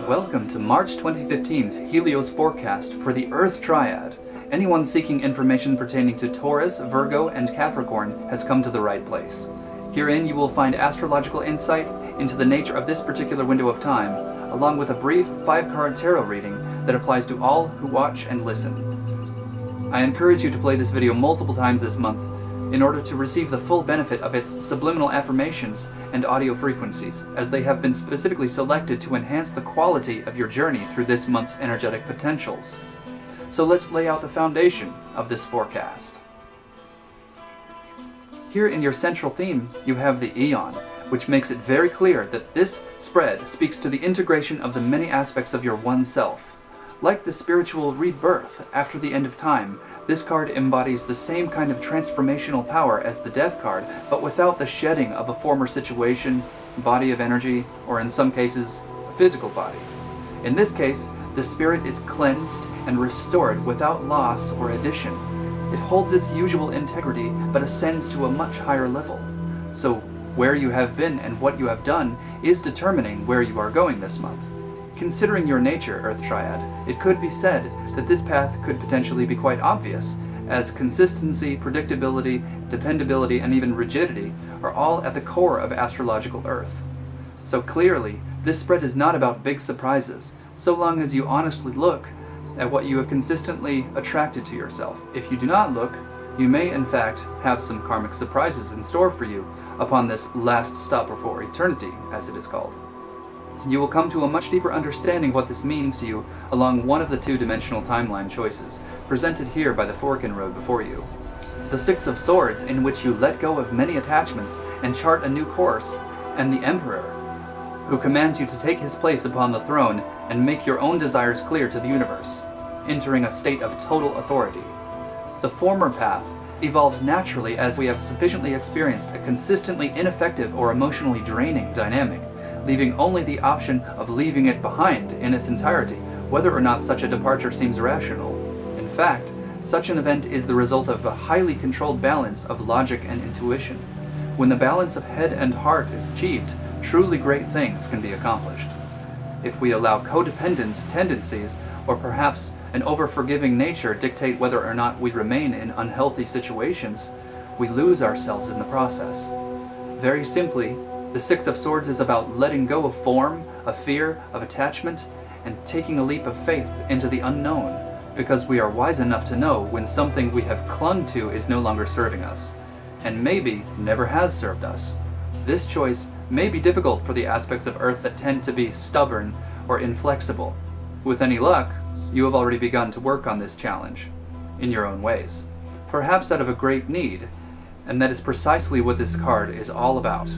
Welcome to March 2015's Helios forecast for the Earth Triad. Anyone seeking information pertaining to Taurus, Virgo, and Capricorn has come to the right place. Herein you will find astrological insight into the nature of this particular window of time, along with a brief 5-card tarot reading that applies to all who watch and listen. I encourage you to play this video multiple times this month in order to receive the full benefit of its subliminal affirmations and audio frequencies, as they have been specifically selected to enhance the quality of your journey through this month's energetic potentials. So let's lay out the foundation of this forecast. Here in your central theme, you have the Eon, which makes it very clear that this spread speaks to the integration of the many aspects of your one self. Like the spiritual rebirth after the end of time, this card embodies the same kind of transformational power as the Death card, but without the shedding of a former situation, body of energy, or in some cases, a physical body. In this case, the spirit is cleansed and restored without loss or addition. It holds its usual integrity, but ascends to a much higher level. So, where you have been and what you have done is determining where you are going this month. Considering your nature, Earth Triad, it could be said that this path could potentially be quite obvious, as consistency, predictability, dependability, and even rigidity are all at the core of astrological Earth. So clearly, this spread is not about big surprises, so long as you honestly look at what you have consistently attracted to yourself. If you do not look, you may in fact have some karmic surprises in store for you upon this last stop before eternity, as it is called. You will come to a much deeper understanding of what this means to you along one of the two-dimensional timeline choices, presented here by the fork in road before you. The Six of Swords, in which you let go of many attachments and chart a new course, and the Emperor, who commands you to take his place upon the throne and make your own desires clear to the universe, entering a state of total authority. The former path evolves naturally as we have sufficiently experienced a consistently ineffective or emotionally draining dynamic, leaving only the option of leaving it behind in its entirety, whether or not such a departure seems rational. In fact, such an event is the result of a highly controlled balance of logic and intuition. When the balance of head and heart is achieved, truly great things can be accomplished. If we allow codependent tendencies, or perhaps an over-forgiving nature, dictate whether or not we remain in unhealthy situations, we lose ourselves in the process. Very simply, the Six of Swords is about letting go of form, of fear, of attachment, and taking a leap of faith into the unknown, because we are wise enough to know when something we have clung to is no longer serving us, and maybe never has served us. This choice may be difficult for the aspects of Earth that tend to be stubborn or inflexible. With any luck, you have already begun to work on this challenge, in your own ways, perhaps out of a great need, and that is precisely what this card is all about.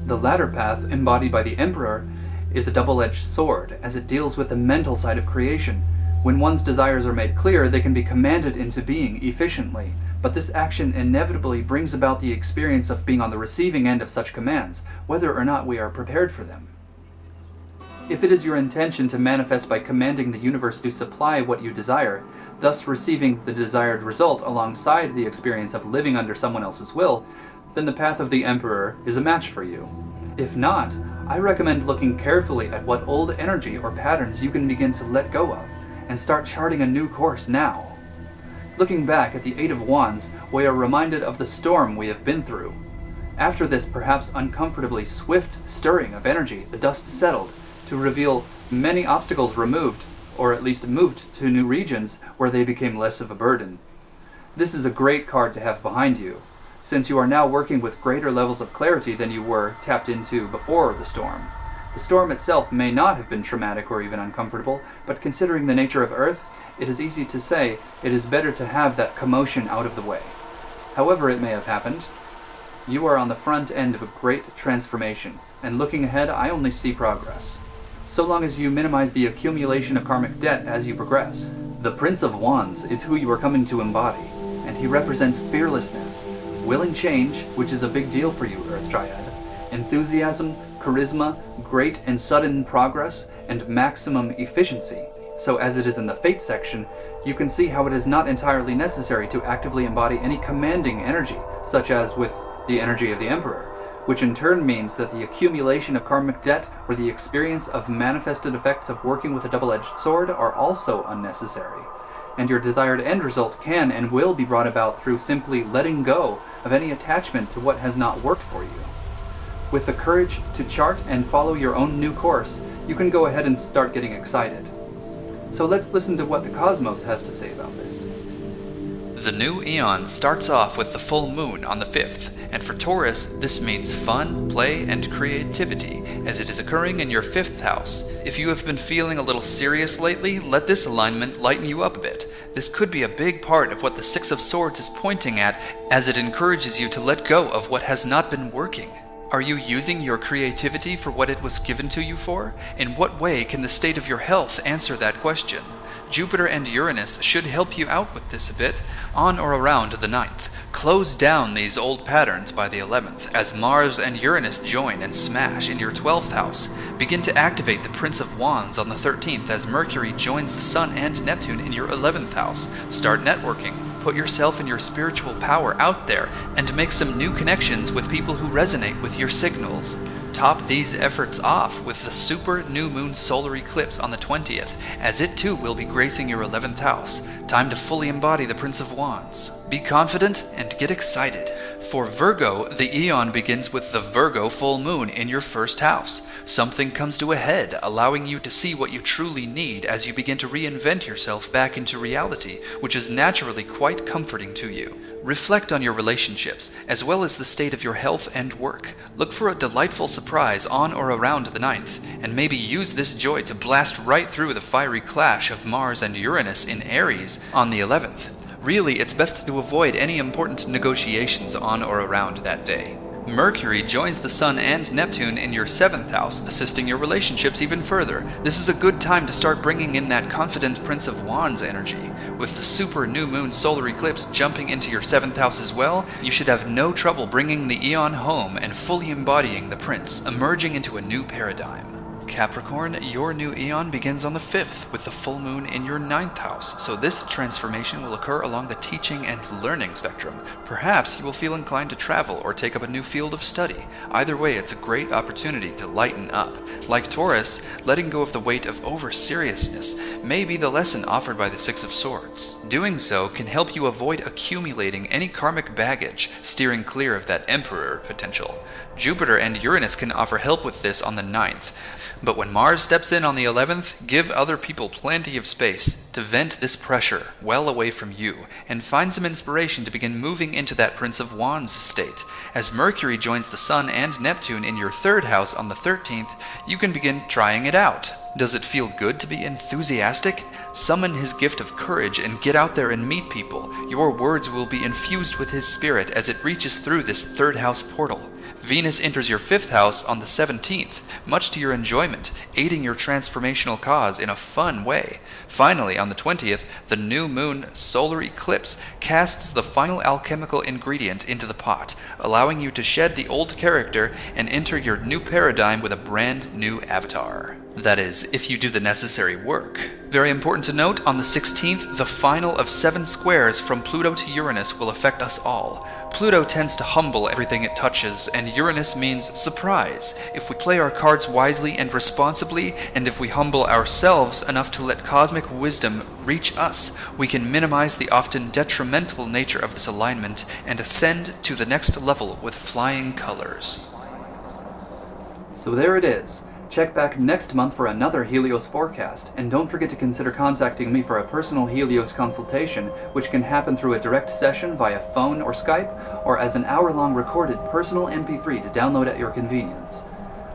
The latter path, embodied by the Emperor, is a double-edged sword, as it deals with the mental side of creation. When one's desires are made clear, they can be commanded into being efficiently, but this action inevitably brings about the experience of being on the receiving end of such commands, whether or not we are prepared for them. If it is your intention to manifest by commanding the universe to supply what you desire, thus receiving the desired result alongside the experience of living under someone else's will, then the path of the Emperor is a match for you. If not, I recommend looking carefully at what old energy or patterns you can begin to let go of, and start charting a new course now. Looking back at the Eight of Wands, we are reminded of the storm we have been through. After this perhaps uncomfortably swift stirring of energy, the dust settled to reveal many obstacles removed, or at least moved to new regions where they became less of a burden. This is a great card to have behind you, since you are now working with greater levels of clarity than you were tapped into before the storm. The storm itself may not have been traumatic or even uncomfortable, but considering the nature of Earth, it is easy to say it is better to have that commotion out of the way. However it may have happened, you are on the front end of a great transformation, and looking ahead, I only see progress, so long as you minimize the accumulation of karmic debt as you progress. The Prince of Wands is who you are coming to embody, and he represents fearlessness, willing change, which is a big deal for you, Earth Triad, enthusiasm, charisma, great and sudden progress, and maximum efficiency. So as it is in the Fate section, you can see how it is not entirely necessary to actively embody any commanding energy, such as with the energy of the Emperor, which in turn means that the accumulation of karmic debt or the experience of manifested effects of working with a double-edged sword are also unnecessary, and your desired end result can and will be brought about through simply letting go of any attachment to what has not worked for you. With the courage to chart and follow your own new course, you can go ahead and start getting excited. So let's listen to what the cosmos has to say about this. The new eon starts off with the full moon on the 5th, and for Taurus, this means fun, play, and creativity, as it is occurring in your 5th house. If you have been feeling a little serious lately, let this alignment lighten you up a bit. This could be a big part of what the 6 of Swords is pointing at, as it encourages you to let go of what has not been working. Are you using your creativity for what it was given to you for? In what way can the state of your health answer that question? Jupiter and Uranus should help you out with this a bit, on or around the 9th. Close down these old patterns by the 11th, as Mars and Uranus join and smash in your 12th house. Begin to activate the Prince of Wands on the 13th, as Mercury joins the Sun and Neptune in your 11th house. Start networking. Put yourself and your spiritual power out there, and make some new connections with people who resonate with your signals. Top these efforts off with the super new moon solar eclipse on the 20th, as it too will be gracing your 11th house. Time to fully embody the Prince of Wands. Be confident and get excited. For Virgo, the eon begins with the Virgo full moon in your 1st house. Something comes to a head, allowing you to see what you truly need as you begin to reinvent yourself back into reality, which is naturally quite comforting to you. Reflect on your relationships, as well as the state of your health and work. Look for a delightful surprise on or around the 9th, and maybe use this joy to blast right through the fiery clash of Mars and Uranus in Aries on the 11th. Really, it's best to avoid any important negotiations on or around that day. Mercury joins the Sun and Neptune in your 7th house, assisting your relationships even further. This is a good time to start bringing in that confident Prince of Wands energy. With the super new moon solar eclipse jumping into your 7th house as well, you should have no trouble bringing the eon home and fully embodying the Prince, emerging into a new paradigm. Capricorn, your new eon begins on the 5th with the full moon in your 9th house, so this transformation will occur along the teaching and learning spectrum. Perhaps you will feel inclined to travel or take up a new field of study. Either way, it's a great opportunity to lighten up. Like Taurus, letting go of the weight of over-seriousness may be the lesson offered by the 6 of Swords. Doing so can help you avoid accumulating any karmic baggage, steering clear of that Emperor potential. Jupiter and Uranus can offer help with this on the 9th. But when Mars steps in on the 11th, give other people plenty of space to vent this pressure well away from you, and find some inspiration to begin moving into that Prince of Wands state. As Mercury joins the Sun and Neptune in your 3rd house on the 13th, you can begin trying it out. Does it feel good to be enthusiastic? Summon his gift of courage and get out there and meet people. Your words will be infused with his spirit as it reaches through this 3rd house portal. Venus enters your 5th house on the 17th, much to your enjoyment, aiding your transformational cause in a fun way. Finally, on the 20th, the new moon solar eclipse casts the final alchemical ingredient into the pot, allowing you to shed the old character and enter your new paradigm with a brand new avatar. That is, if you do the necessary work. Very important to note, on the 16th, the final of 7 squares from Pluto to Uranus will affect us all. Pluto tends to humble everything it touches, and Uranus means surprise. If we play our cards wisely and responsibly, and if we humble ourselves enough to let cosmic wisdom reach us, we can minimize the often detrimental nature of this alignment and ascend to the next level with flying colors. So there it is. Check back next month for another Helios forecast, and don't forget to consider contacting me for a personal Helios consultation, which can happen through a direct session via phone or Skype, or as an hour-long recorded personal MP3 to download at your convenience.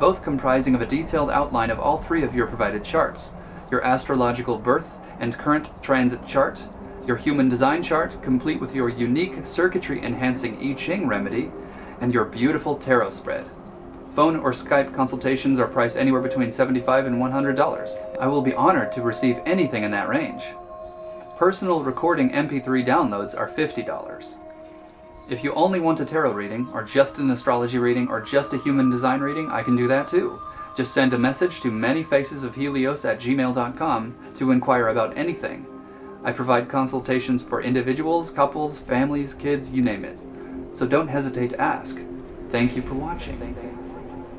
Both comprising of a detailed outline of all 3 of your provided charts: your astrological birth and current transit chart, your human design chart complete with your unique circuitry-enhancing I Ching remedy, and your beautiful tarot spread. Phone or Skype consultations are priced anywhere between $75 and $100. I will be honored to receive anything in that range. Personal recording MP3 downloads are $50. If you only want a tarot reading, or just an astrology reading, or just a human design reading, I can do that too. Just send a message to manyfacesofhelios@gmail.com to inquire about anything. I provide consultations for individuals, couples, families, kids, you name it. So don't hesitate to ask. Thank you for watching.